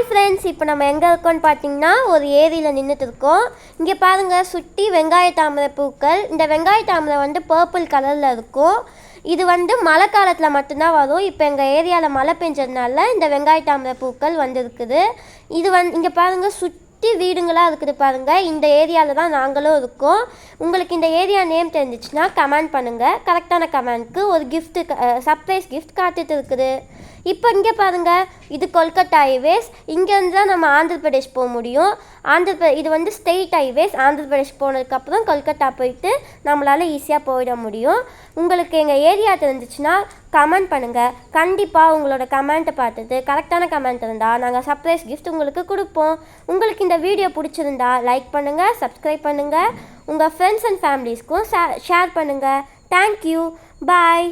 Hi friends, இப்போ நம்ம எங்கே இருக்கோம்னு பார்த்தீங்கன்னா ஒரு ஏரியில் நின்றுட்டு இருக்கோம். இங்கே பாருங்கள், சுற்றி வெங்காய தாமரை பூக்கள். இந்த வெங்காய தாமரை வந்து பர்பிள் கலரில் இருக்கும். இது வந்து மழை காலத்தில் மட்டும்தான் வரும். இப்போ எங்கள் ஏரியாவில் மழை பெஞ்சதுனால இந்த வெங்காய தாமரை பூக்கள் வந்துருக்குது. இது இங்கே பாருங்கள், சுற்றி வீடுங்களாக இருக்குது பாருங்கள். இந்த ஏரியாவில் தான் நாங்களும் இருக்கோம். உங்களுக்கு இந்த ஏரியா நேம் தெரிஞ்சிச்சுன்னா கமெண்ட் பண்ணுங்கள். கரெக்டான கமெண்ட்க்கு ஒரு சர்ப்ரைஸ் கிஃப்ட் காத்துட்டு இருக்குது. இப்போ இங்கே பாருங்கள், இது கொல்கத்தா ஹைவேஸ். இங்கேருந்து தான் நம்ம ஆந்திர பிரதேஷ் போக முடியும். இது வந்து ஸ்டேட் ஹைவேஸ். ஆந்திர பிரதேஷ் போனதுக்கப்புறம் கொல்கத்தா போயிட்டு நம்மளால் ஈஸியாக போயிட முடியும். உங்களுக்கு எங்கள் ஏரியா தெரிஞ்சிச்சுன்னா கமெண்ட் பண்ணுங்கள். கண்டிப்பாக உங்களோட கமெண்ட்டை பார்த்துட்டு கரெக்டான கமெண்ட் இருந்தால் நாங்கள் சர்ப்ரைஸ் கிஃப்ட் உங்களுக்கு கொடுப்போம். உங்களுக்கு இந்த வீடியோ பிடிச்சிருந்தா லைக் பண்ணுங்கள், சப்ஸ்கிரைப் பண்ணுங்கள், உங்கள் ஃப்ரெண்ட்ஸ் அண்ட் ஃபேமிலிஸ்க்கும் ஷேர் பண்ணுங்கள். தேங்க்யூ, பாய்.